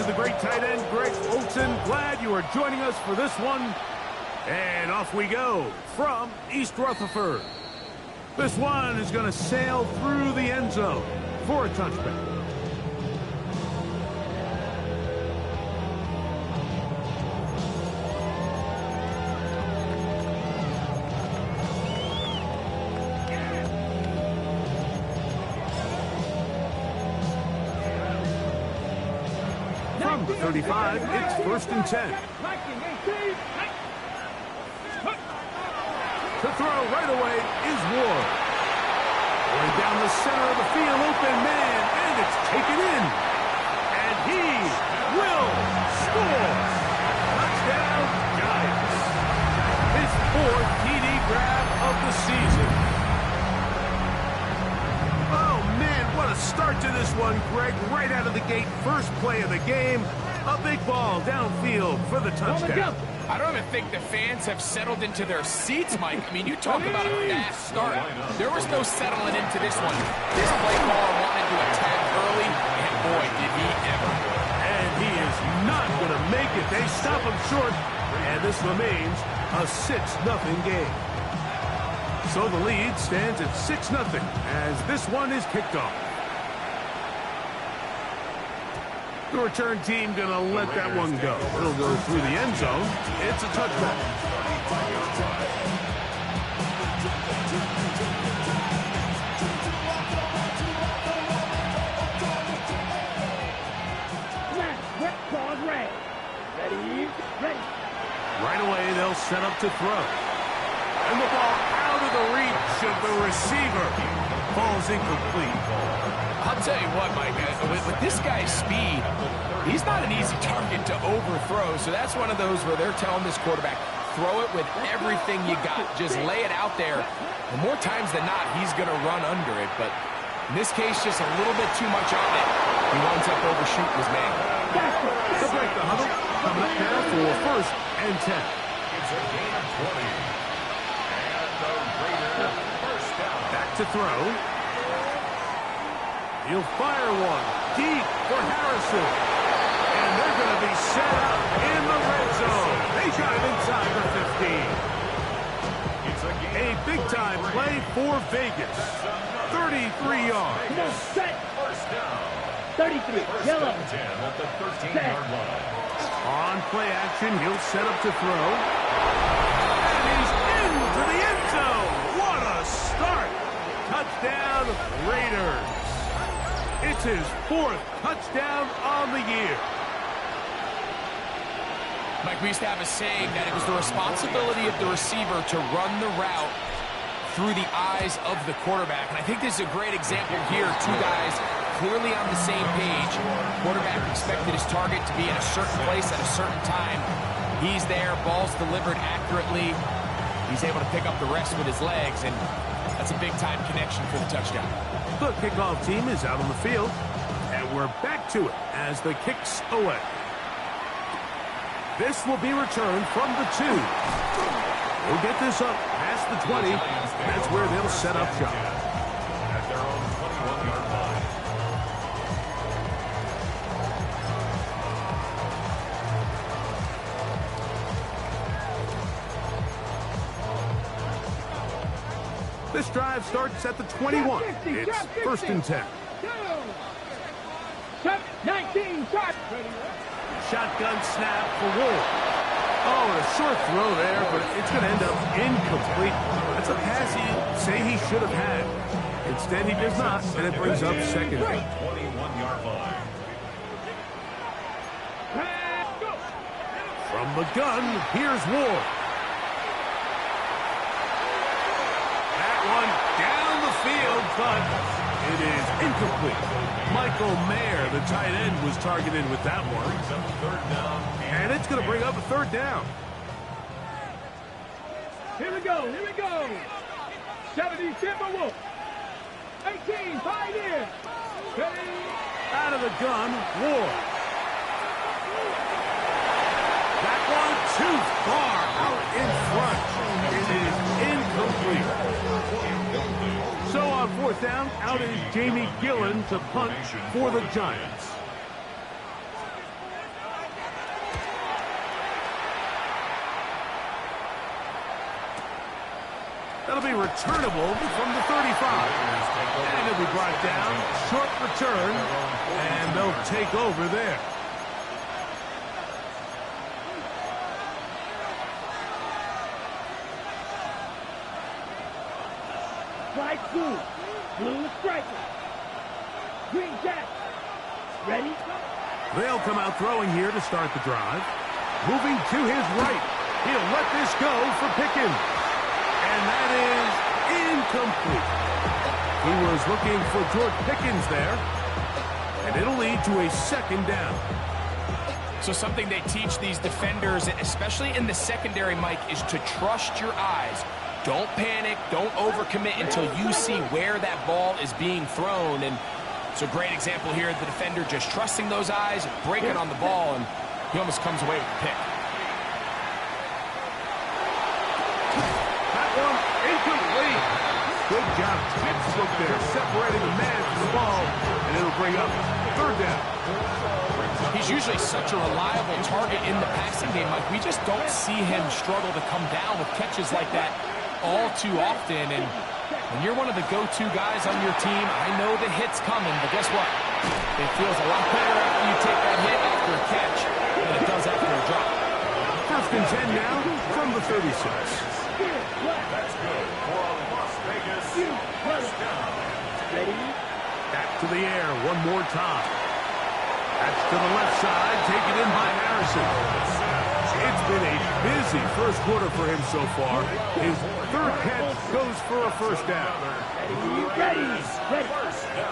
to the great tight end, Greg Olson. Glad you are joining us for this one. And off we go from East Rutherford. This one is going to sail through the end zone for a touchback. From the 35, it's 1st and 10. To throw right away is Ward. Going down the center of the field, open man, and it's taken in. And he will score. Touchdown, Giants. His 4th TD grab of the season. Oh, man, what a start to this one, Greg. Right out of the gate, first play of the game. A big ball downfield for the touchdown. I don't even think the fans have settled into their seats, Mike. I mean, you talk about a fast start. There was no settling into this one. This play caller wanted to attack early, and boy, did he ever. And he is not going to make it. They stop him short, and this remains a 6-0 game. So the lead stands at 6-0 as this one is kicked off. The return team going to let that one go. It'll go through the end zone. It's a touchback. Right away, they'll set up to throw. And the ball out of the reach of the receiver. Falls incomplete. I'll tell you what, Mike, with this guy's speed, he's not an easy target to overthrow. So that's one of those where they're telling this quarterback, throw it with everything you got. Just lay it out there. And more times than not, he's going to run under it. But in this case, just a little bit too much on it. He winds up overshooting his man. To break the huddle, coming up now for 1st and 10. It's a gain of 20. And the Raiders first down. Back to throw. He'll fire one deep for Harrison. And they're going to be set up in the red zone. They got him inside the 15. It's A big-time play for Vegas. 33 yards. Come on, set. First down. 33, yellow. 10 at the 13-yard line. On play action, he'll set up to throw. And he's into the end zone. What a start. Touchdown, Raiders. It's his 4th touchdown on the year. Mike, we used to have a saying that it was the responsibility of the receiver to run the route through the eyes of the quarterback. And I think this is a great example here. Two guys clearly on the same page. Quarterback expected his target to be in a certain place at a certain time. He's there, ball's delivered accurately. He's able to pick up the rest with his legs, and that's a big-time connection for the touchdown. The kickoff team is out on the field, and we're back to it as the kick's away. This will be returned from the 2. We'll get this up past the 20. That's where they'll set up shop. At their own 21-yard line. This drive starts at the 21. It's 1st and 10. 19, shot. Shotgun snap for Wolf. Oh, and a short throw there, but it's going to end up incomplete. That's a pass he'd say he should have had. Instead, he does not, and it brings up 2nd. 21-yard line. From the gun, here's Ward. One down the field, but it is incomplete. Michael Mayer, the tight end, was targeted with that one. And it's going to bring up a 3rd down. Here we go, here we go. 70 Timberwolves. 18, Pioneer. Out of the gun, Ward. That one too far out in front. It is incomplete. So on 4th down, out is Jamie Gillen to punt for the Giants. That'll be returnable from the 35. And it'll be brought down. Short return. And they'll take over there. Flag blue. Blue striker. Green jack. Ready? They'll come out throwing here to start the drive. Moving to his right. He'll let this go for Pickens. And that is incomplete. He was looking for George Pickens there. And it'll lead to a second down. So something they teach these defenders, especially in the secondary, Mike, is to trust your eyes. Don't panic. Don't overcommit until you see where that ball is being thrown. And it's a great example here. The defender just trusting those eyes, breaking on the ball, and he almost comes away with the pick. That one incomplete. Good job. Textbook there, separating the man from the ball, and it'll bring up third down. He's usually such a reliable target in the passing game. Like, we just don't see him struggle to come down with catches like that all too often. And when you're one of the go-to guys on your team, I know the hit's coming, but guess what? It feels a lot better after you take that hit after a catch than it does after a drop. First and 10 now from the 36. That's good for a Las Vegas first down. Ready? Back to the air one more time. That's to the left side, taken in by Harrison. It's been a busy first quarter for him so far. His third catch goes for a first down. Ready?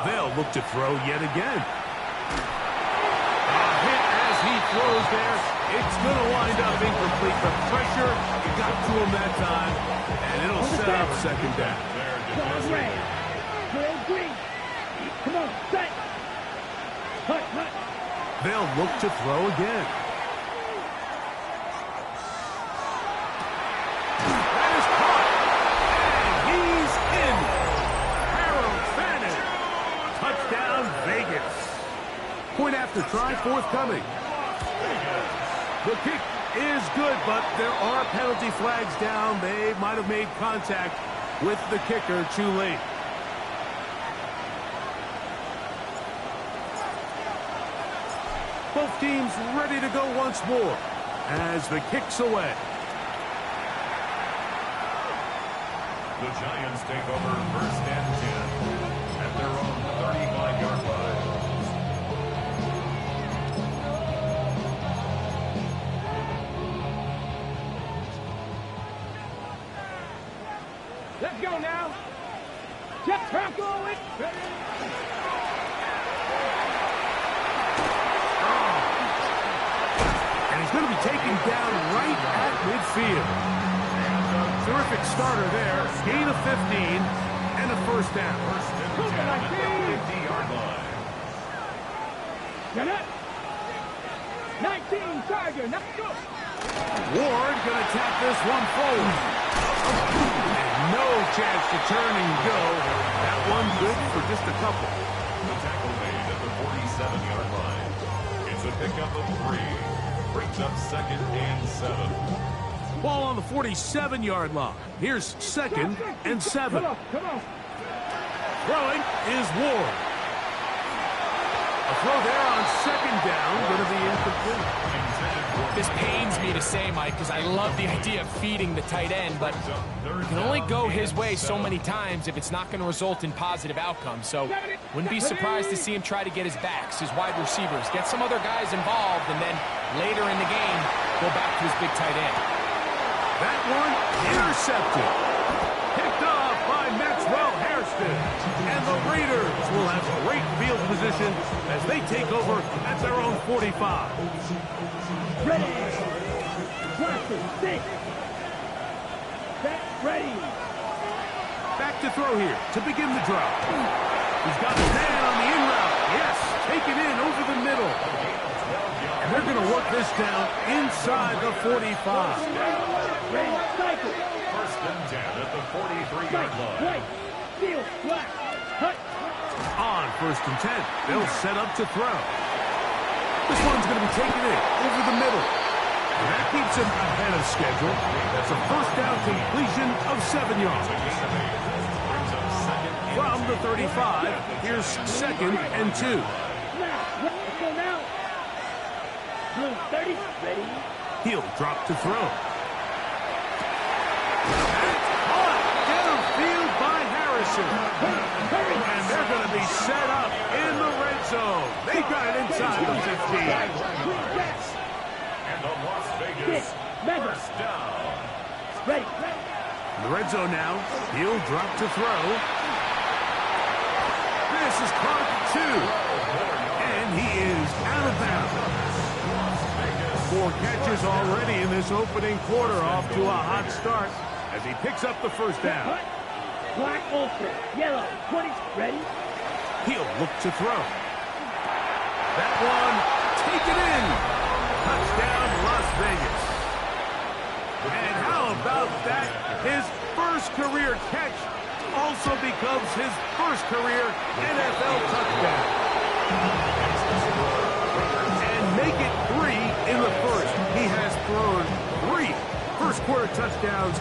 They'll look to throw yet again. A hit as he throws there. It's going to wind up incomplete. The pressure got to him that time, and it'll set up second down. Ball red. Red green. Come on, set. Hut, hut. They'll look to throw again. That is caught. And he's in. Harold Fannin. Touchdown, Vegas. Point after try forthcoming. The kick is good, but there are penalty flags down. They might have made contact with the kicker too late. Both teams ready to go once more as the kick's away. The Giants take over first and 10 at their own 35-yard line. Let's go now. Just tackle it. And he's going to be taken down right at midfield. Terrific starter there. Gain of 15 and a first down. First and 10 at the 50-yard line. Get up. 19 Tiger. Now go. Ward going to tap this one forward. And no chance to turn and go. That one good for just a couple. The tackle made at the 47-yard line. It's a pickup of 3. Brings up second and 7. Ball on the 47-yard line. Here's second and 7. Come on. Throwing is Ward. A throw there on second down, going to be incomplete. This pains me to say, Mike, because I love the idea of feeding the tight end, but it can only go his way so many times if it's not going to result in positive outcomes. So wouldn't be surprised to see him try to get his backs, his wide receivers, get some other guys involved, and then later in the game, go back to his big tight end. That one intercepted. Picked off by Maxwell Hairston. And the Raiders will have great field position as they take over at their own 45. Ready. Blaster, stick. Set, ready. Back to throw here to begin the drive. He's got his man on the in route. Yes, taken in over the middle. And they're going to work this down inside the 45. Ready, cycle. First and 10 at the 43-yard line. Right, steal, black, hut. On first and 10, they'll set up to throw. This one's going to be taken in over the middle. That keeps him ahead of schedule. That's a first down completion of 7 yards. From the 35, here's 2nd and 2. Let's go now. Blue 30, ready. He'll drop to throw. That's caught downfield by Harrison. And they're going to be set up in the red zone. They got it inside the 15. And the Las Vegas first down. Ready. In the red zone now. He'll drop to throw. This is caught 2. And he is out of bounds. 4 catches already in this opening quarter, off to a hot start as he picks up the first down. Black ultra, yellow, 20, ready. He'll look to throw. That one taken in. Touchdown, Las Vegas. And how about that? His first career catch also becomes his first career NFL touchdown. And make it 3 in the first. He has thrown 3 first-quarter touchdowns.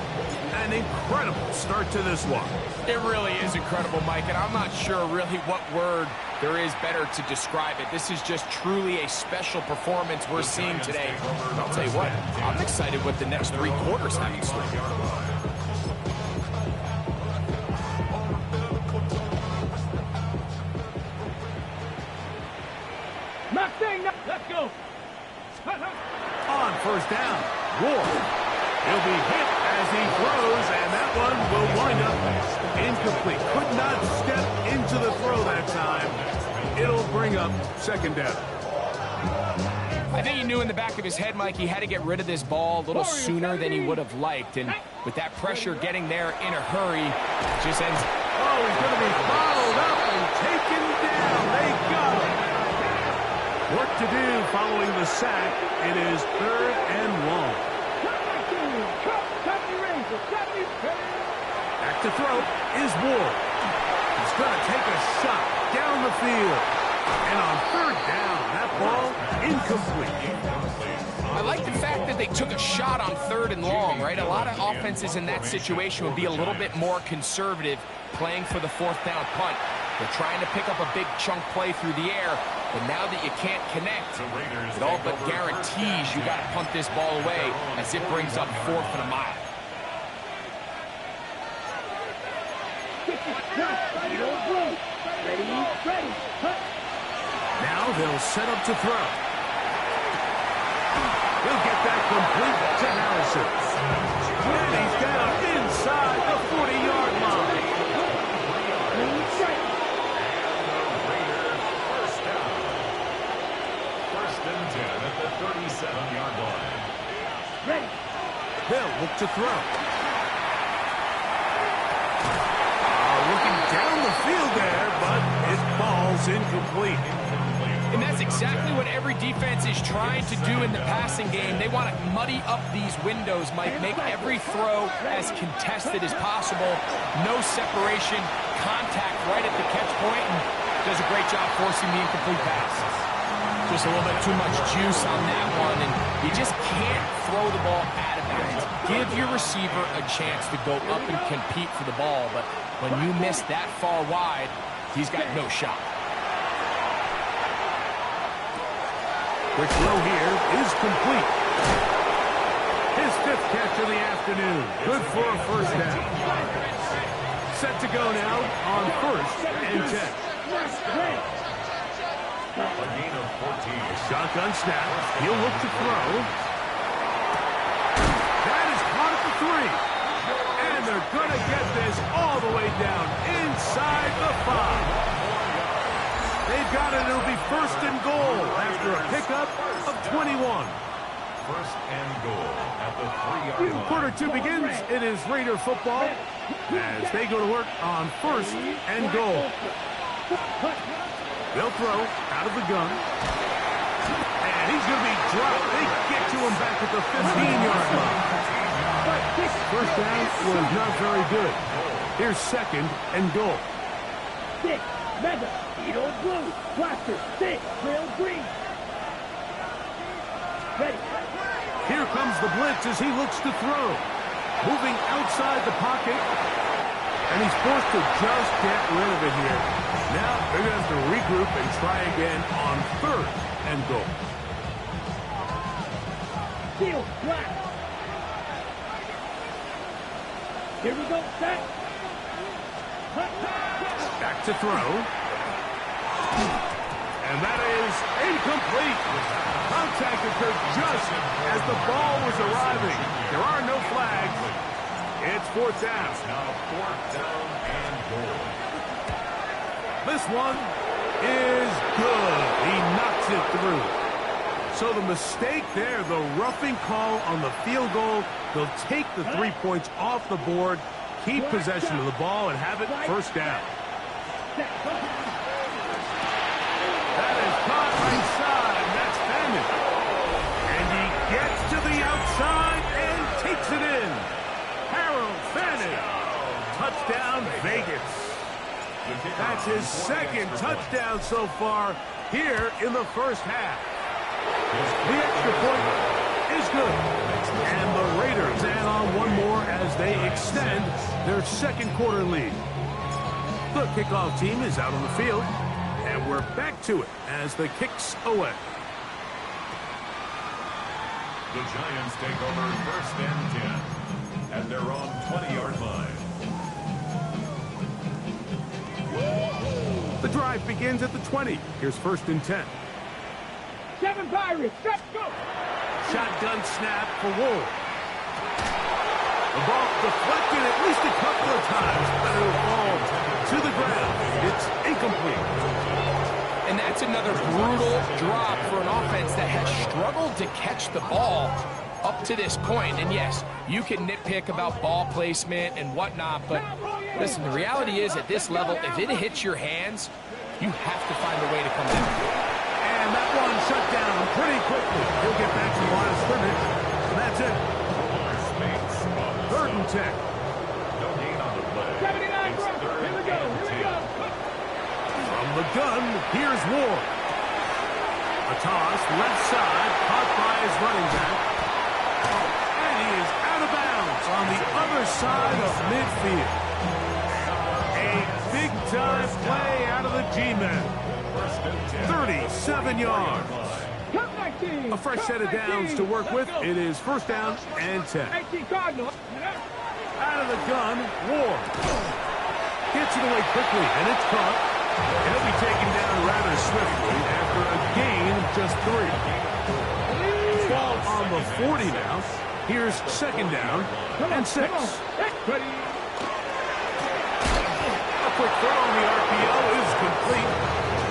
An incredible start to this one. It really is incredible, Mike, and I'm not sure really what word there is better to describe it. This is just truly a special performance we're seeing today. And I'll tell you what, I'm excited what the next 3 quarters have in store. Let's go. On first down, Ward. He'll be hit as he throws, and that one will wind up incomplete. Could not step into the throw that time. It'll bring up 2nd down. I think he knew in the back of his head, Mike, he had to get rid of this ball a little sooner than he would have liked. And with that pressure getting there in a hurry, it just ends. Oh, he's going to be followed up and taken down. They got him. Work to do following the sack. It is 3rd and long. Back to throw is Ward. He's going to take a shot down the field. And on 3rd down, that ball incomplete. I like the fact that they took a shot on 3rd and long, right? A lot of offenses in that situation would be a little bit more conservative playing for the 4th down punt. They're trying to pick up a big chunk play through the air, but now that you can't connect, it all but guarantees you got to punt this ball away as it brings up 4th and a mile. Now they'll set up to throw. He'll get that complete to Harrison. And he's down inside the 40-yard line. First down. 1st and 10 at the 37-yard line. Ready. They'll look to throw. Looking down the field there, but it falls incomplete. And that's exactly what every defense is trying to do in the passing game. They want to muddy up these windows, Mike, make every throw as contested as possible. No separation, contact right at the catch point, and does a great job forcing the incomplete pass. Just a little bit too much juice on that one, and you just can't throw the ball out of bounds. Give your receiver a chance to go up and compete for the ball, but when you miss that far wide, he's got no shot. Quick throw here is complete. His 5th catch of the afternoon. Good for a first down. Set to go now on 1st and 10. A gain of 14. Shotgun snap. He'll look to throw. That is caught at the 3. And they're going to get this all the way down inside the 5. They've got it. It'll be 1st and goal after a pickup of 21. 1st and goal at the 3-yard line. Quarter 2 begins. It is Raider football as they go to work on 1st and goal. They'll throw out of the gun. And he's going to be dropped. They get to him back at the 15-yard line. First down was not very good. Here's 2nd and goal. 6, mega, Edo blue, blaster, 6, trail green. Ready. Here comes the blitz as he looks to throw. Moving outside the pocket. And he's forced to just get rid of it here. Now they're going to have to regroup and try again on 3rd and goal. Field flat. Here we go, set. Back to throw. And that is incomplete. Contact occurred just as the ball was arriving. There are no flags. It's 4th down. Now 4th down and goal. This one is good. He knocks it through. So the mistake there, the roughing call on the field goal, they'll take the 3 points off the board, keep possession of the ball, and have it 1st down. That is caught inside. That's Madden. And he gets to the outside and takes it in. Harold Fannin. Touchdown, Vegas. That's his 2nd touchdown so far here in the 1st half. The extra point is good. And the Raiders add on one more as they extend their 2nd quarter lead. The kickoff team is out on the field. And we're back to it as the kick's away. The Giants take over 1st and 10 at their own 20-yard line. The drive begins at the 20. Here's 1st and 10. 7 Pirates, let's go. Shotgun snap for Wool. The ball deflected at least a couple of times, but it'll fall to the ground. It's incomplete. And that's another brutal drop for an offense that has struggled to catch the ball up to this point. And yes, you can nitpick about ball placement and whatnot, but listen, the reality is at this level, if it hits your hands, you have to find a way to come back. And that one shut down pretty quickly. He'll get back to the line of scrimmage, and that's it. 3rd and 10. No gain on the play. 79 It's Broncos. 3rd Here we go. and Here we 10. go. From the gun, here's Ward. A toss, left side, caught by his running back. And he is out of bounds on the other side of midfield. A big-time play out of the G-men. 37 yards. Come 19. A fresh set of downs to work with. It is 1st down and 10. 18 Cardinals. Out of the gun, Ward. Gets it away quickly, and it's caught. And he'll be taken down rather swiftly after a gain of just 3. Ball on the 40 now. Here's 2nd down and 6. Ready. A quick throw on the RPO is complete.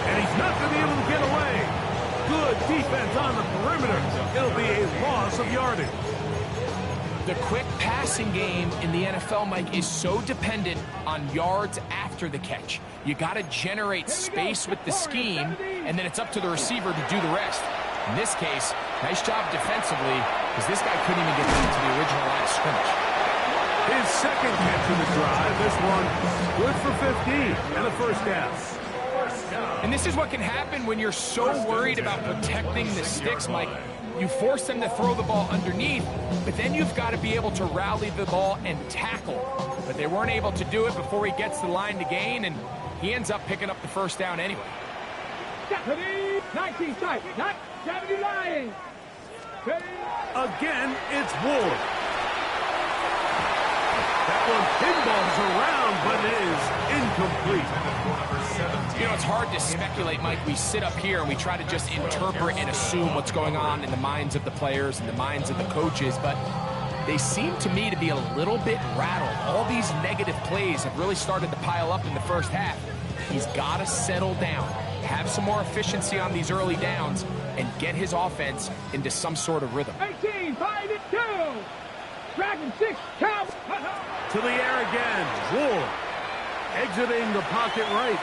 And he's not going to be able to get away. Good defense on the perimeter. It'll be a loss of yardage. The quick passing game in the NFL, Mike, is so dependent on yards after the catch. You got to generate space with the scheme, and then it's up to the receiver to do the rest. In this case, nice job defensively, because this guy couldn't even get into the original line of scrimmage. His 2nd catch of the drive. This one good for 15 and a 1st down. And this is what can happen when you're so worried about protecting the sticks, Mike. You force them to throw the ball underneath, but then you've got to be able to rally the ball and tackle. But they weren't able to do it before he gets the line to gain, and he ends up picking up the 1st down anyway. 19 tight, not 70 lying. Again, it's Ward. That one pinballs around, but it is incomplete. You know, it's hard to speculate, Mike. We sit up here and we try to just interpret and assume what's going on in the minds of the players and the minds of the coaches, but they seem to me to be a little bit rattled. All these negative plays have really started to pile up in the 1st half. He's got to settle down, have some more efficiency on these early downs, and get his offense into some sort of rhythm. 18, 5-2. Dragon 6, count. To the air again. Ward exiting the pocket right.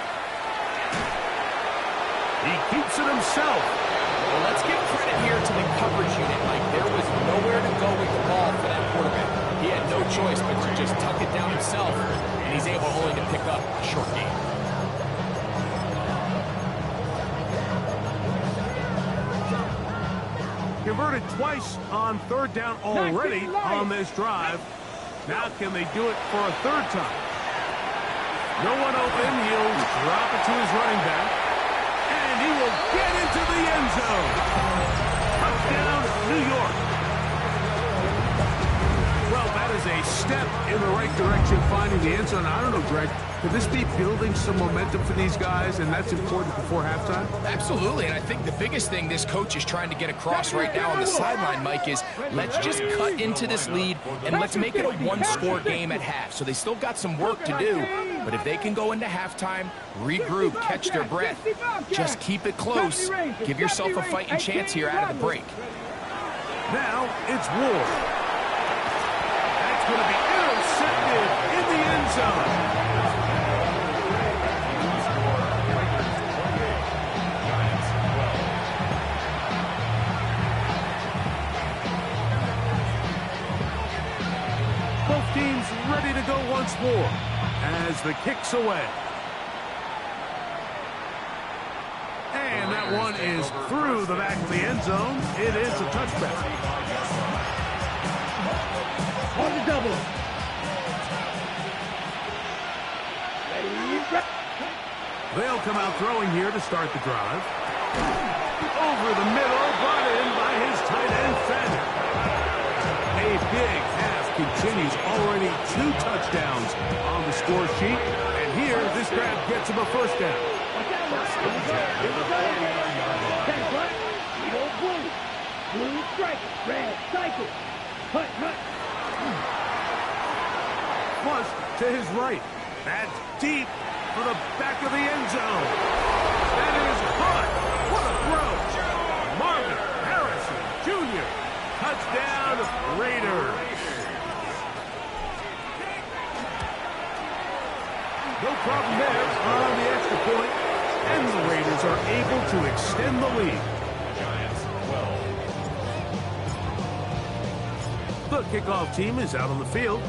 He keeps it himself. Well, let's give credit here to the coverage unit, Mike. There was nowhere to go with the ball for that quarterback. He had no choice but to just tuck it down himself, and he's able only to pick up a short gain. Here converted twice on third down already on this drive. Now can they do it for a third time? No one open. He'll drop it to his running back. And he will get into the end zone. Touchdown, New York. Well, that is a step in the right direction, finding the end zone. I don't know, Greg, could this be building some momentum for these guys, and that's important before halftime? Absolutely, and I think the biggest thing this coach is trying to get across right now on the sideline, Mike, is let's just cut into this lead and let's make it a one-score game at half. So they still got some work to do, but if they can go into halftime, regroup, catch their breath, just keep it close, give yourself a fighting chance here out of the break. Now it's Ward. That's going to be intercepted in the end zone. Both teams ready to go once more as the kick's away. And that one is through the back of the end zone. It is a touchback. On the double. They'll come out throwing here to start the drive. Over the middle, brought in by his tight end, Fenn. A big half continues. Already 2 touchdowns on the score sheet. And here, this grab gets him a first down. Blue strike, red cycle. Hut, hut. Flush to his right. That's deep for the back of the end zone. That is caught. What a throw. Marvin Harrison Jr. Touchdown, Raiders. No problem there on the extra point. And the Raiders are able to extend the lead. The kickoff team is out on the field,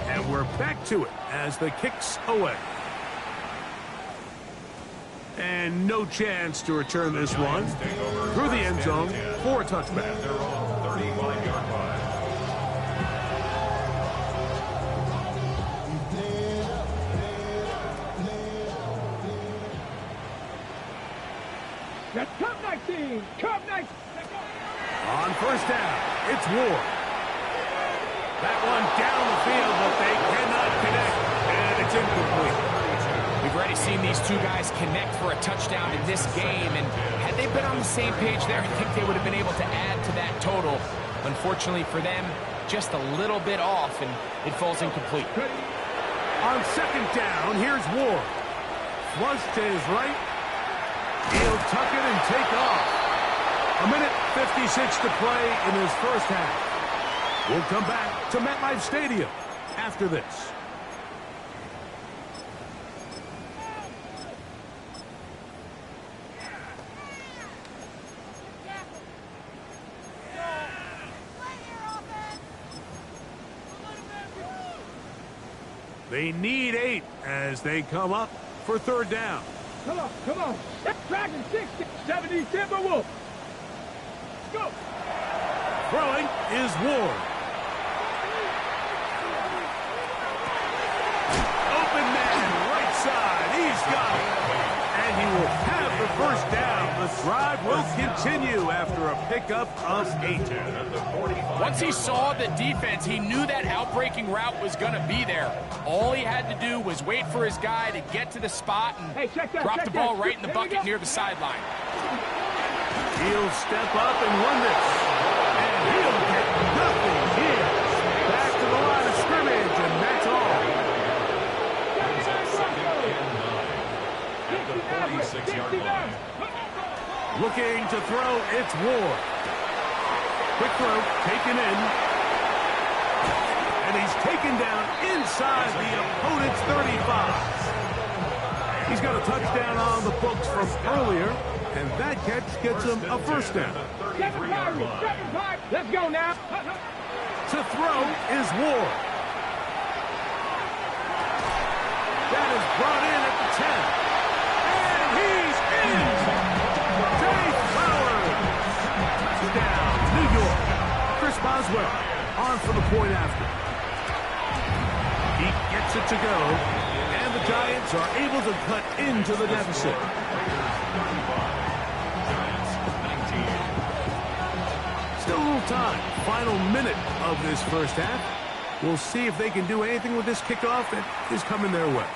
and we're back to it as the kick's away. And no chance to return this one through the end zone for a touchback. That's Cup 19. Cup 19. On first down, it's Ward. That one down the field, but they cannot connect, and it's incomplete. We've already seen these two guys connect for a touchdown in this game, and had they been on the same page there, I think they would have been able to add to that total. Unfortunately for them, just a little bit off, and it falls incomplete. On second down, here's Ward. Flush to his right. He'll tuck it and take off. 1:56 to play in his first half. We'll come back to MetLife Stadium after this. They need 8 as they come up for third down. Come on, come on. Dragon 60, 70 Timberwolves. Go. Throwing is Ward. Open man, right side. He's got it. And he will have the first down. The drive will continue after a pickup of 8. Once he saw the defense, he knew that outbreaking route was going to be there. All he had to do was wait for his guy to get to the spot and drop the ball right in the bucket near the sideline. He'll step up and run this. And he'll get nothing here. Back to the line of scrimmage, and that's all. At the 46-yard line. Looking to throw, it's Ward. Quick throw, taken in. And he's taken down inside the opponent's 35. He's got a touchdown on the books from earlier, and that catch gets him a first down. Let's go now. To throw is Ward. That is brought in at the 10. And he's in. Jay Flowers. Touchdown, New York. Boswell on for the point after. He gets it to go, and the Giants are able to cut into the deficit. Still a little time. Final minute of this first half. We'll see if they can do anything with this kickoff that is coming their way.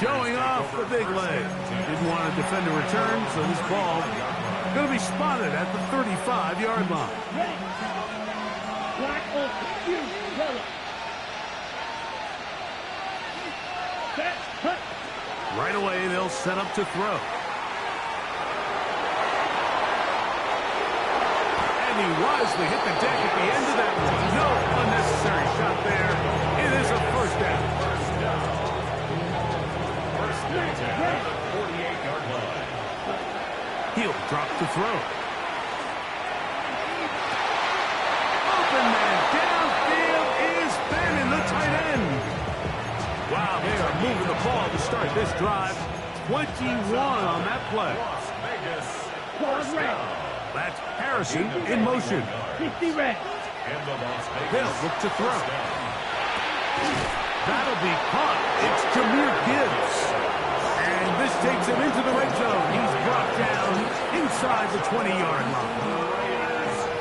Showing off the big leg. Didn't want to defend a return, so this ball going to be spotted at the 35-yard line. Black open. Yellow. Set. Cut. Right away, they'll set up to throw. And he wisely hit the deck at the end of that one. No unnecessary shot there. It is a first down. First down at the 48-yard line. He'll drop to throw. Open man downfield is Bannon, the tight end. Wow, they are moving the ball to start this drive. 21 on that play. Las Vegas. First red. That's Harrison in motion. 50 red. And the Las Vegas. They'll look to throw. first down. That'll be caught. It's Jahmyr Gibbs. And this takes him into the red zone. He's brought down inside the 20-yard line.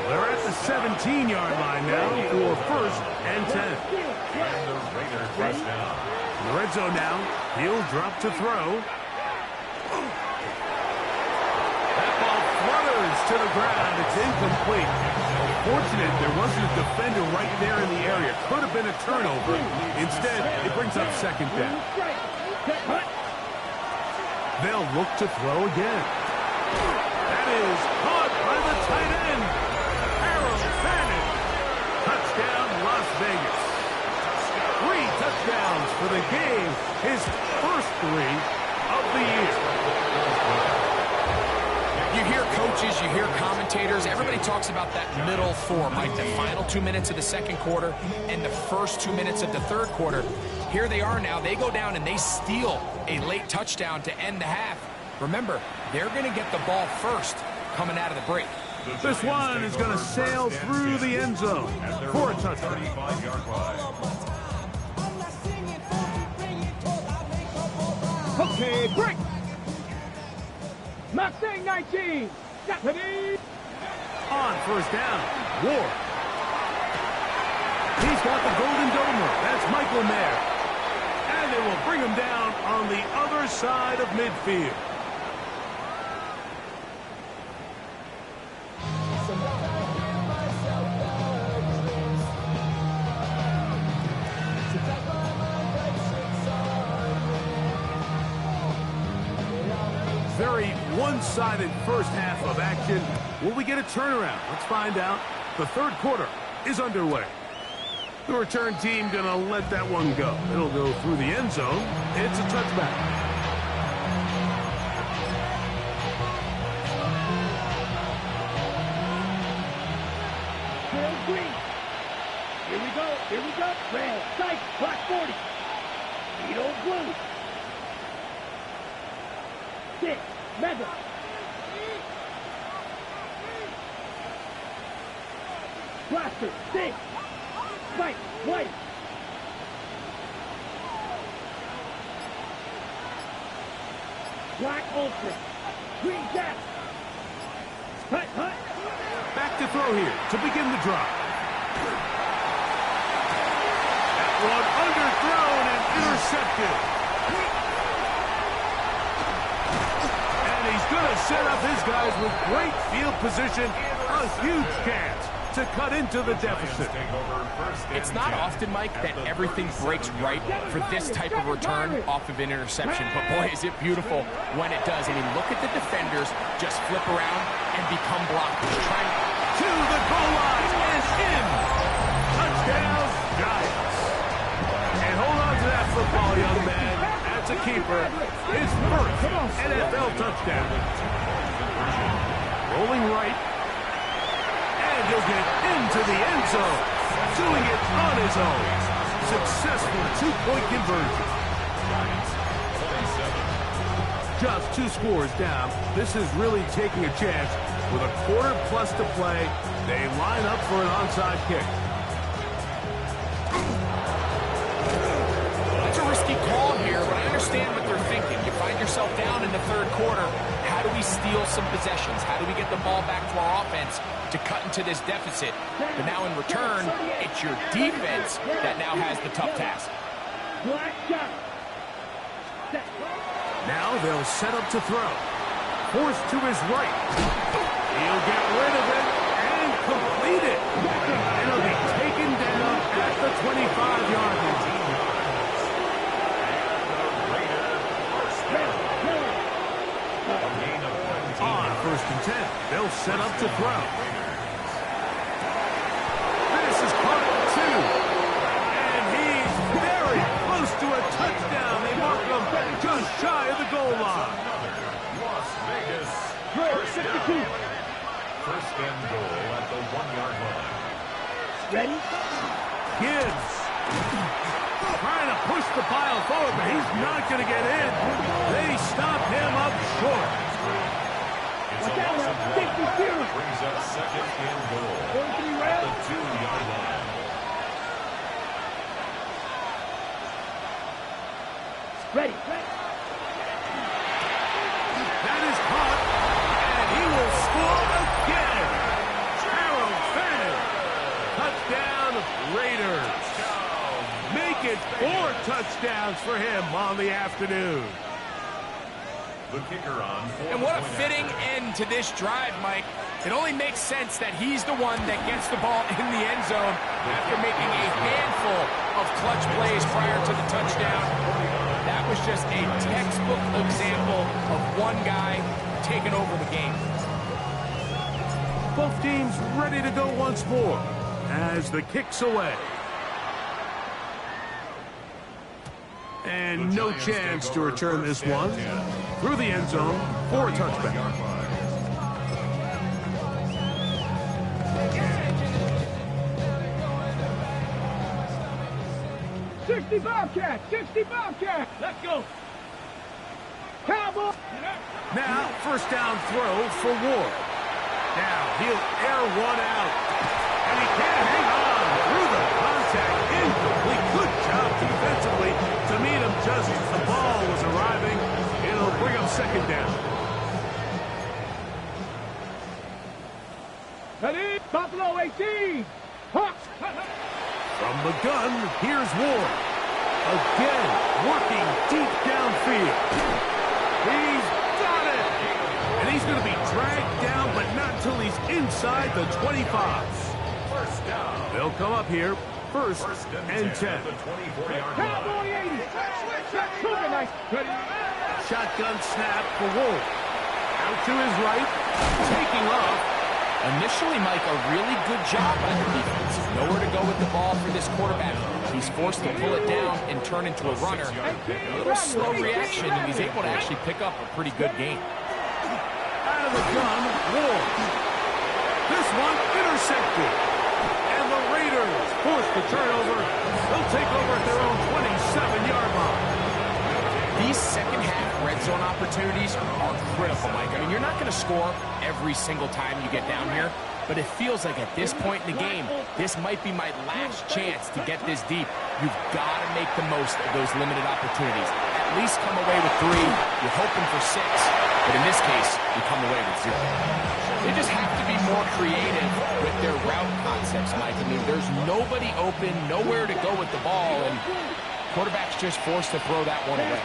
They're at the 17-yard line now for first and 10. And the Raiders first down. In the red zone now. He'll drop to throw. That ball flutters to the ground. It's incomplete. Fortunate there wasn't a defender right there in the area. Could have been a turnover. Instead, it brings up second down. They'll look to throw again. That is caught by the tight end. Harold Bannon. Touchdown, Las Vegas. 3 touchdowns for the game. His first 3 of the year. You hear coaches, you hear commentators, everybody talks about that middle four, Mike, the final 2 minutes of the second quarter and the first 2 minutes of the third quarter. Here they are now. They go down and they steal a late touchdown to end the half. Remember, they're going to get the ball first coming out of the break. This one is going to sail through the end zone for a touchdown. 35-yard line. Okay, break. Mustang 19. Deputy. On first down, Ward. He's got the golden domer. That's Michael Mayer. And they will bring him down on the other side of midfield. Very one-sided first half of action. Will we get a turnaround? Let's find out. The third quarter is underway. The return team gonna let that one go. It'll go through the end zone. It's a touchback. Bill Green. Here we go. Here we go. Red. Sight. Black 40. Vito blue. 6. Mega. Blaster. 6. White. White. Black Ultra. Green Cat. Hut. Hut. Back to throw here to begin the drive. That one underthrown and intercepted. And he's going to set up his guys with great field position. A huge chance to cut into the deficit. It's not often, Mike, that everything breaks right for this type of return off of an interception. But boy, is it beautiful when it does. I mean, look at the defenders just flip around and become blockers. Trying to the goal line and in. Touchdown, Giants. And hold on to that football, young man. That's a keeper. His first NFL touchdown. Rolling right. And he'll get into the end zone. Doing it on his own. Successful two-point conversion. Just 2 scores down. This is really taking a chance With a quarter plus to play, they line up for an onside kick. That's a risky call here, but I understand what they're thinking. You find yourself down in the third quarter. How do we steal some possessions? How do we get the ball back to our offense to cut into this deficit? But now in return, it's your defense that now has the tough task. Now they'll set up to throw. Forced to his right. He'll get rid of it and complete it. It'll be taken down at the 25-yard line. On 1st and 10, they'll set up to throw. This is caught at 2. And he's very close to a touchdown. They mark him just shy of the goal line. Las Vegas. First and goal at the 1-yard line. Ready? Gibbs trying to push the pile forward, but he's not going to get in. They stop him up short. It's a loss of 1. Brings up second and goal at the 2-yard line. Ready. That is caught, and he will score again. Harold Fannin. Touchdown, Raiders. Make it 4 touchdowns for him on the afternoon. The kicker on. And what a fitting end to this drive, Mike. It only makes sense that he's the one that gets the ball in the end zone after making a handful of clutch plays prior to the touchdown. That was just a textbook example of one guy taking over the game. Both teams ready to go once more as the kick's away. And no chance to return this one. Through the end zone for a touchback. 60 Bobcat! 60 Bobcat! Let's go! Cowboy! Now, first down throw for Ward. Now, he'll air one out. And he can't hang on through the contact. Incomplete. Good job defensively to meet him just as the ball was arriving. It'll bring up second down. Ready? Buffalo 18! Hawk! From the gun, here's Ward. Again, working deep downfield. He's got it! And he's going to be dragged down, but not until he's inside the 25. First down. They'll come up here, first and 10. The 24-yard line. Cowboy 80! Super nice! Ready? Shotgun snap for Ward. Out to his right, taking off. Initially, Mike, a really good job by the defense. Nowhere to go with the ball for this quarterback. He's forced to pull it down and turn into a runner. A little slow reaction, and he's able to actually pick up a pretty good game. Out of the gun, Ward. This one intercepted. And the Raiders force the turnover. They'll take over at their own 27-yard line. These second-half red zone opportunities are critical, Mike. I mean, you're not going to score every single time you get down here, but it feels like at this point in the game, this might be my last chance to get this deep. You've got to make the most of those limited opportunities. At least come away with 3. You're hoping for 6, but in this case, you come away with 0. They just have to be more creative with their route concepts, Mike. I mean, there's nobody open, nowhere to go with the ball, and quarterback's just forced to throw that one away.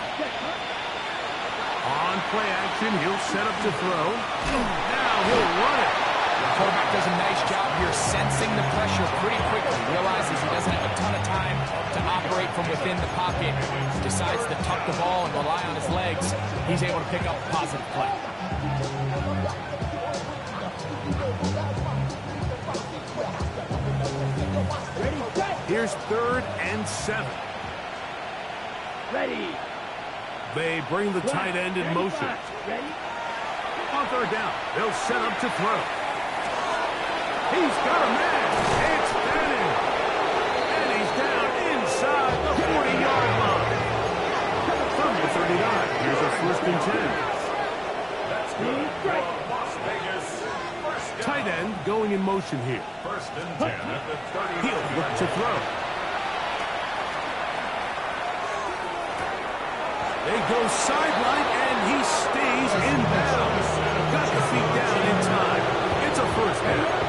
On play action, he'll set up to throw. Now he'll run it. The quarterback does a nice job here sensing the pressure pretty quickly. Realizes he doesn't have a ton of time to operate from within the pocket. Decides to tuck the ball and rely on his legs. He's able to pick up a positive play. Here's 3rd and 7. Ready? They bring the tight end in motion. Ready? On 3rd down, they'll set up to throw. He's got a man. It's Madden. And he's down inside the 40-yard line. From the 39, here's a 1st and 10. That's good. Las Vegas. Tight end going in motion here. First and 10 at the 30. He'll look to throw. They go sideline, and he stays in bounds. Got the feet down in time. It's a first down.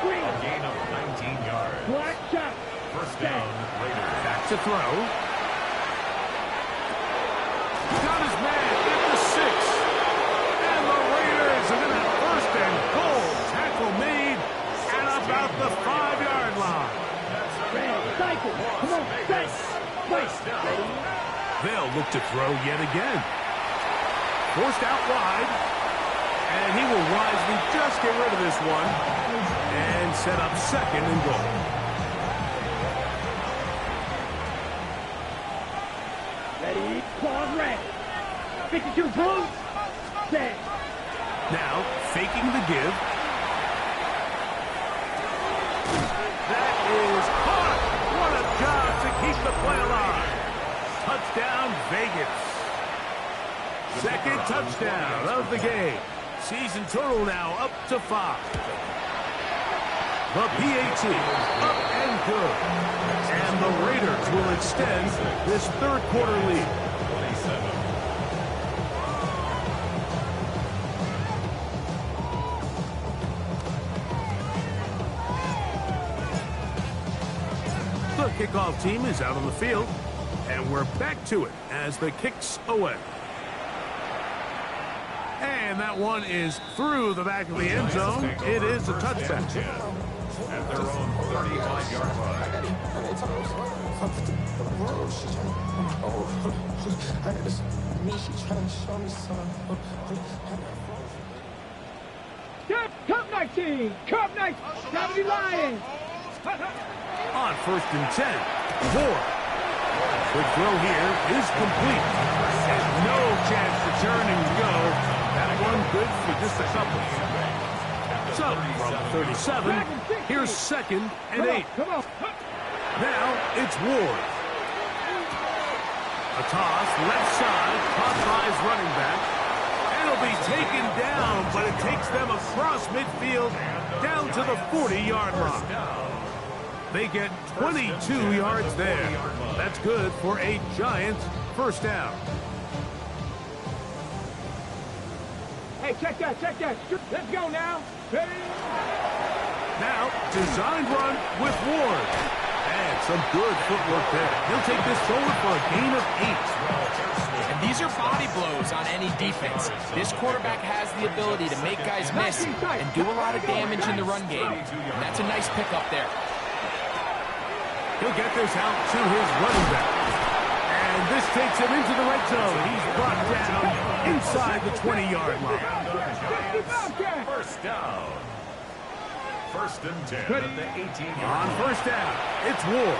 A gain of 19 yards. First down, Raiders. Back to throw. Got his man at the 6. And the Raiders are going to have first and goal. Tackle made at about the 5-yard line. They'll look to throw yet again. Forced out wide. And he will wisely just get rid of this one and set up second and goal. Ready, pause, red. 52 boots. Set. Now, faking the give. That is caught. What a job to keep the play alive. Touchdown, Vegas. Second touchdown of the game. Season total now up to 5. The PAT up and good. And the Raiders will extend this third quarter lead. 27. The kickoff team is out on the field. And we're back to it as the kicks away. And that one is through the back of the end zone. It is a touchdown. At their own 35-yard line. Cup 19. Cup 19. Saturday Lions. On first and 10. Ward. The throw here is complete. And no chance to turn and go. That one good for just a couple. So, from 37, here's second and 8. Come on. Now, it's Ward. A toss, left side, caught by his running back. And it'll be taken down, but it takes them across midfield down to the 40-yard line. They get 22 yards there. That's good for a Giants first down. Hey, check that. Let's go now. Ready? Now, design run with Ward. And some good footwork there. He'll take this forward for a gain of 8. And these are body blows on any defense. This quarterback has the ability to make guys miss and do a lot of damage in the run game. And that's a nice pickup there. He'll get this out to his running back. And this takes him into the red zone. He's brought down inside the 20-yard line. First down. First and 10 at the 18-yard On line. first down, it's Ward.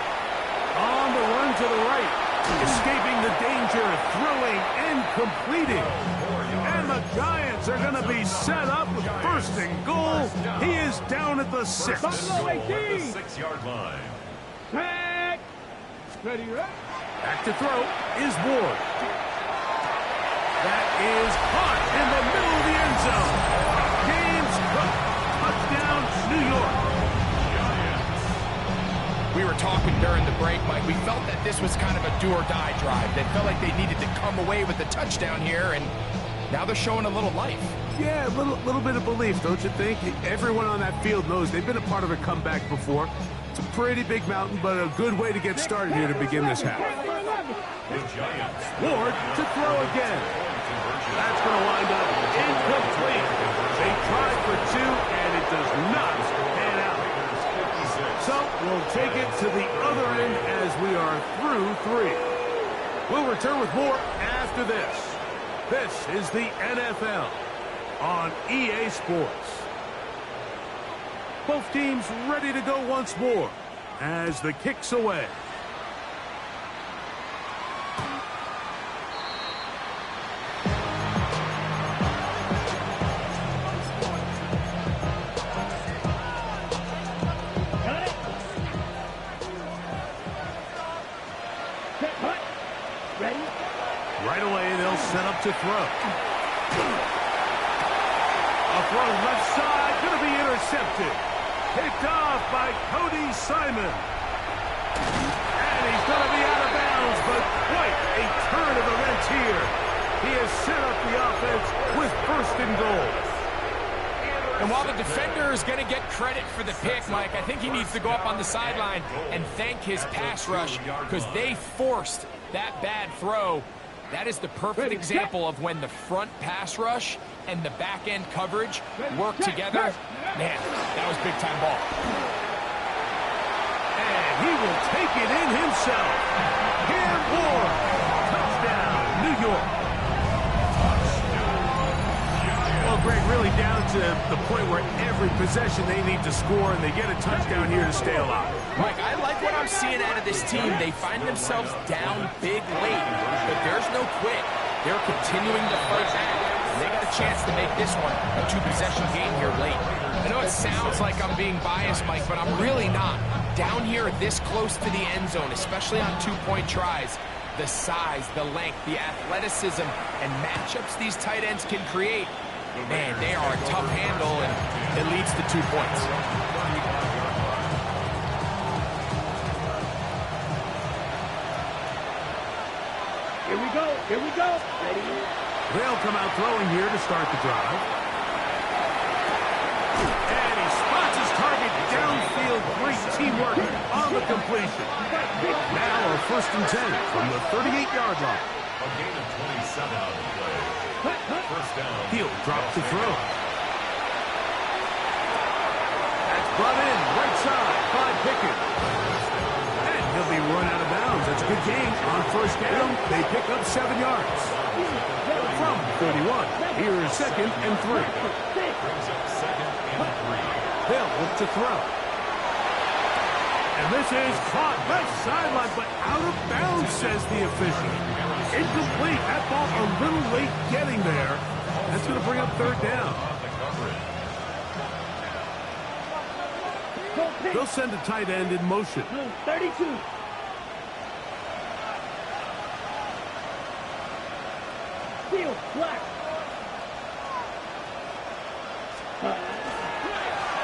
On the run to the right. Escaping the danger, throwing and completing. And the Giants are going to be set up with first and goal. He is down at the 6. Buffalo At the 18. 6-yard line. Back. Ready, right? Back to throw is Ward. That is caught in the middle of the end zone. James Cook. Touchdown, New York. We were talking during the break, Mike. We felt that this was kind of a do-or-die drive. They felt like they needed to come away with the touchdown here, and now they're showing a little life. Yeah, a little bit of belief, don't you think? Everyone on that field knows they've been a part of a comeback before. It's a pretty big mountain, but a good way to get started here to begin this half. The Giants. Ward to throw again. That's going to wind up incomplete. They tried for 2, and it does not pan out. So we'll take it to the other end as we are through 3. We'll return with more after this. This is the NFL on EA Sports. Both teams ready to go once more as the kicks away. Set, hut. Ready? to throw. A throw left side, going to be intercepted. Picked off by Cody Simon. And he's going to be out of bounds, but quite a turn of events here. He has set up the offense with first and goal. And while the defender is going to get credit for the pick, Mike, I think he needs to go up on the sideline and thank his pass rush because they forced that bad throw. That is the perfect example of when the front pass rush and the back end coverage work together. Man, that was big-time ball. And he will take it in himself. Cam Ward, touchdown, New York. Well, Greg, really down to the point where every possession they need to score, and they get a touchdown here to stay alive. Mike, I like what I'm seeing out of this team. They find themselves down big late, but there's no quit. They're continuing to fight back. They got a chance to make this one a two-possession game here late. I know it sounds like I'm being biased, Mike, but I'm really not. Down here this close to the end zone, especially on two-point tries, the size, the length, the athleticism, and matchups these tight ends can create, man, they are a tough handle, and it leads to 2 points. Here we go. Here we go. Ready? They'll come out throwing here to start the drive. And he spots his target downfield. Great teamwork on the completion. Now a first and 10 from the 38-yard line. A gain of 27 on the play. First down. He'll drop the throw. That's brought in right side by Pickett. And he'll be run out of bounds. That's a good gain on first down. They pick up 7 yards. From 31, here's second and 3. Brings up second and 3. They'll look to throw. And this is caught left sideline, but out of bounds, says the official. Incomplete. That ball a little late getting there. That's going to bring up third down. They'll send a tight end in motion. 32. Field, black.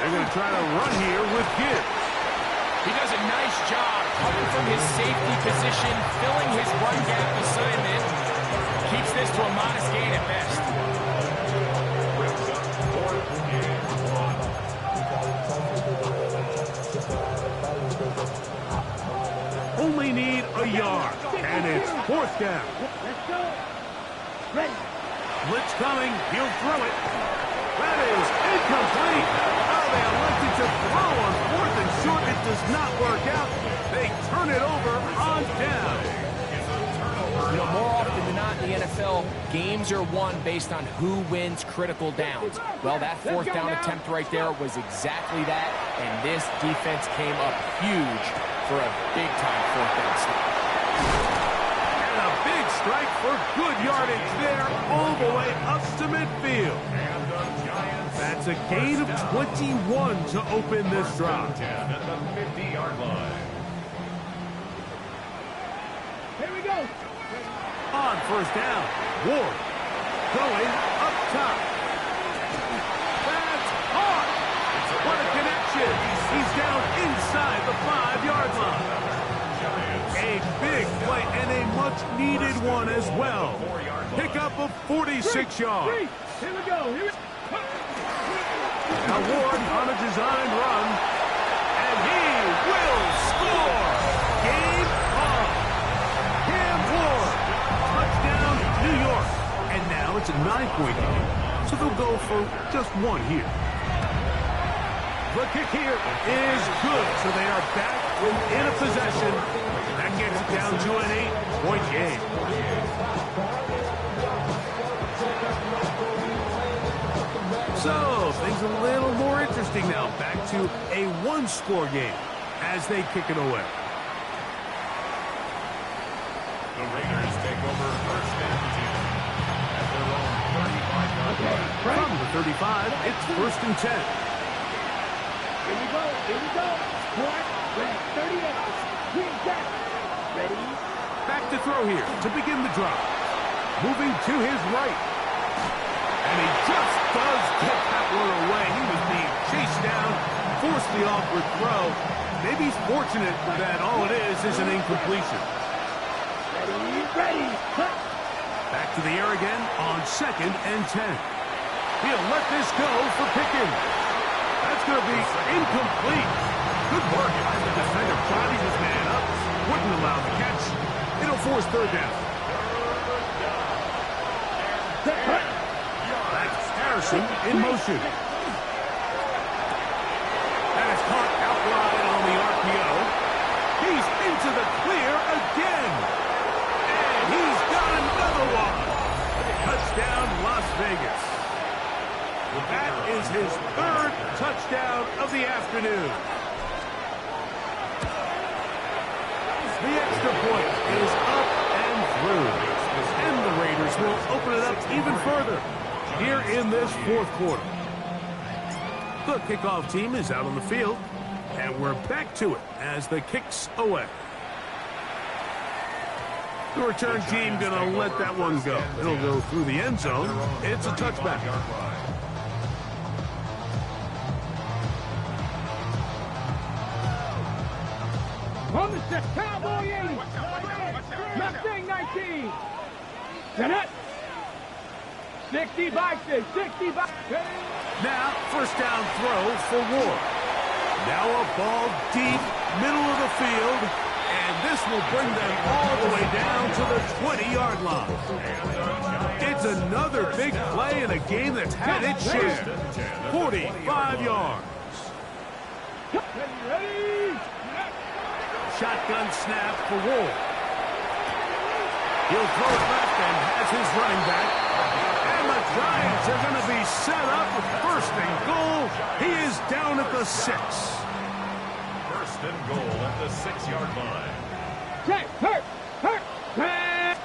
They're going to try to run here with Gibbs. He does a nice job coming from his safety position, filling his run gap assignment. Keeps this to a modest gain at best. Only need a yard, and it's fourth down. Let's go. Ready. Blitz coming. He'll throw it. That is incomplete. Oh, they elected to throw on fourth and short. It does not work out. They turn it over on down. You know, more often than not in the NFL, games are won based on who wins critical downs. Well, that fourth down attempt right there was exactly that, and this defense came up huge for a big-time fourth down stop. And a big strike for good yardage there all the way up to midfield. That's a gain of 21 to open this drive. At the 50-yard line. Here we go. On first down, Ward going up top. That's hard. What a connection. He's down inside the 5-yard line. A big play and a much-needed one as well. Pickup of 46 yards. Here we go. Here we go. Now Ward on a designed run, and he will score. Game on. Cam Ward, touchdown, New York. And now it's a 9-point game, so they'll go for just one here. The kick here is good, so they are back in a possession. That gets it down to an 8-point game. So, things a little more interesting now. Back to a one-score game as they kick it away. The Raiders take over first and 10 at their own 35-yard line. From the 35, it's first and 10. Here we go. Here we go. Black, red, 38. Green, jack. Ready. Back to throw here to begin the drive. moving to his right. And he just does get that one away. He was being chased down, forced the awkward throw. Maybe he's fortunate that all it is an incompletion. Ready. Back to the air again on 2nd and 10. He'll let this go for Pickens. That's going to be incomplete. Good work as the defender bodies his man up. Wouldn't allow the catch. It'll force 3rd down. That's Harrison in motion. That is caught out wide on the RPO. He's into the clear again. And he's got another one. Touchdown, Las Vegas. That is his 3rd touchdown of the afternoon. The extra point is up and through. And the Raiders will open it up even further here in this 4th quarter. The kickoff team is out on the field, and we're back to it as the kick's away. The return team going to let that one go. It'll go through the end zone. It's a touchback. On the set, Cowboy 80. Mustang 19. Jeanette. 60 by 6. 60 by 6. Now, 1st down throw for Ward. Now a ball deep, middle of the field, and this will bring them all the way down to the 20-yard line. It's another big play in a game that's had its share. 45 yards. Ready. Shotgun snap for Ward. He'll throw it left and has his running back. And the Giants are going to be set up with 1st and goal. He is down at the 6. 1st and goal at the 6-yard line. Hurt.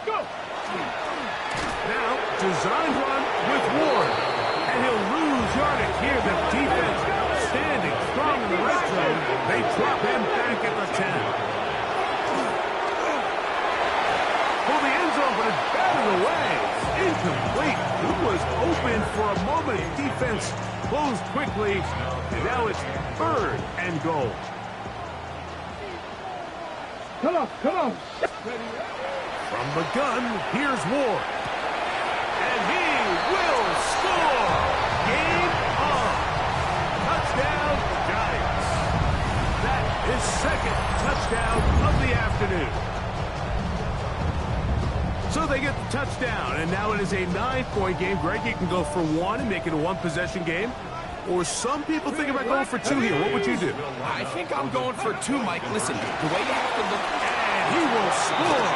Go. Now, design run with Ward. And he'll lose yardage here. The defense standing strong in the red zone. They drop him back at the 10. For the end zone, but it's batted away. Incomplete. It was open for a moment. Defense closed quickly. And now it's 3rd and goal. Come on. From the gun, here's Ward. And he will score. Game on. Touchdown, Giants. That is 2nd touchdown of the afternoon. So they get the touchdown, and now it is a 9-point game. Greg, you can go for 1 and make it a 1-possession game. Or some people think about going for 2 here. What would you do? I think I'm going for 2, Mike. Listen, the way you have to look... And he will score.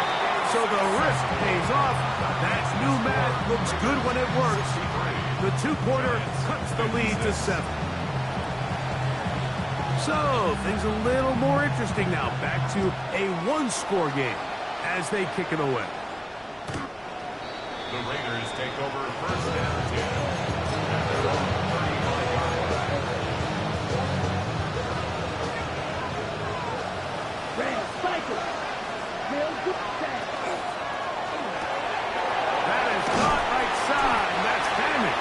So the risk pays off. That new math looks good when it works. The 2-quarter cuts the lead to 7. So things a little more interesting now. Back to a 1-score game as they kick it away. The Raiders take over 1st and 10. At their own 35-yard line. Red cycle. That is caught right side. And that's Hammond.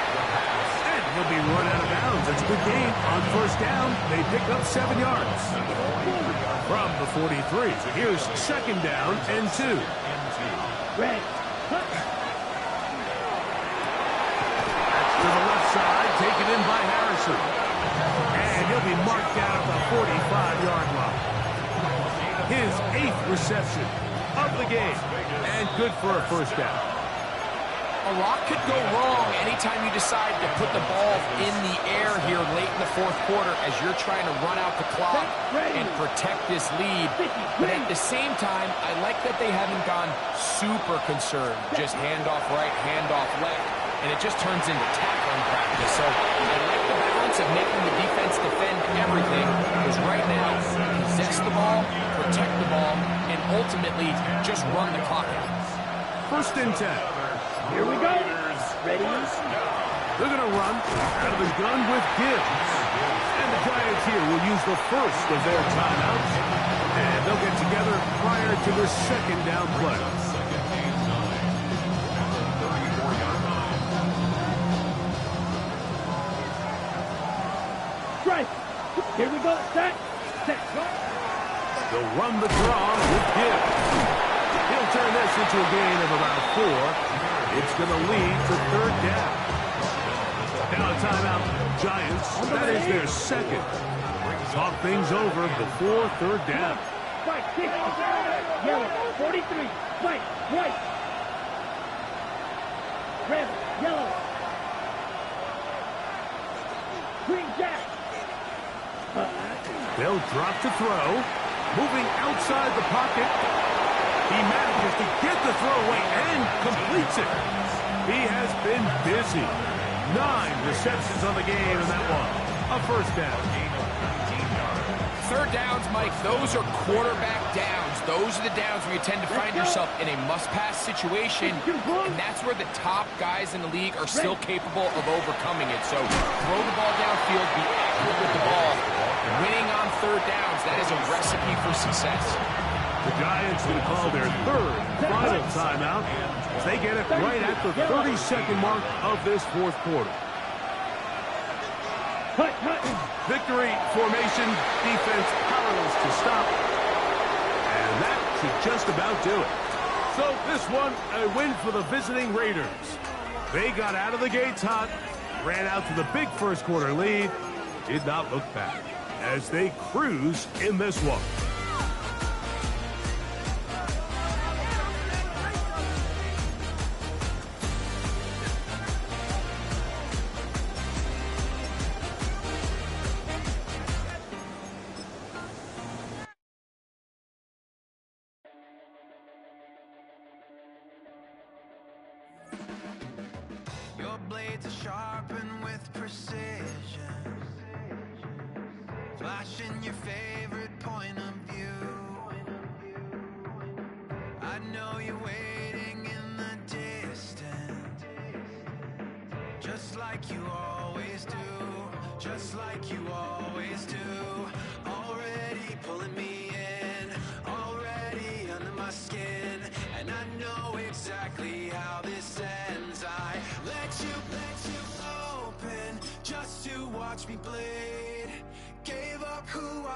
And he'll be run out of bounds. It's a good gain. On 1st down, they pick up 7 yards. From the 43, here's 2nd down and 2. Red. To the left side, taken in by Harrison. And he'll be marked down at the 45-yard line. His 8th reception of the game. And good for a 1st down. A lot could go wrong anytime you decide to put the ball in the air here late in the 4th quarter as you're trying to run out the clock and protect this lead. But at the same time, I like that they haven't gone super concerned. Just handoff right, handoff left, and it just turns into tackling practice. So I like the balance of making the defense defend everything, because right now, possess the ball, protect the ball, and ultimately just run the clock out. 1st and 10. Here we go. Ready? They're going to run out of the gun with Gibbs. And the Giants here will use the first of their timeouts. And they'll get together prior to the 2nd down play. Here we go. Set. They'll run the draw with Gibbs. He'll turn this into a gain of about 4. It's going to lead to third down. Now a timeout, Giants. That is their second. Talk things over before third down. Spike, 60. Yellow, 43. Spike, white. Red, yellow. Green jack. They'll drop to throw. Moving outside the pocket. He manages to get the throw away and completes it. He has been busy. 9 receptions on the game in that one. A first down. Third downs, Mike, those are quarterback downs. Those are the downs where you tend to find yourself in a must-pass situation, and that's where the top guys in the league are still capable of overcoming it. So throw the ball downfield, be accurate with the ball. Winning on third downs, that is a recipe for success. The Giants going to call their third final timeout as they get it right at the 30-second mark of this fourth quarter. Victory formation, defense powerless to stop. And that should just about do it. So this one, a win for the visiting Raiders. They got out of the gates hot, ran out to the big first quarter lead, did not look back as they cruise in this one. Your blades are sharpened with precision, flashing your favorite point of view. I know you're waiting in the distance, just like you always do, just like you always do. Already pulling me in, already under my skin, and I know exactly how this ends. I let you open just to watch me bleed. Gave up who I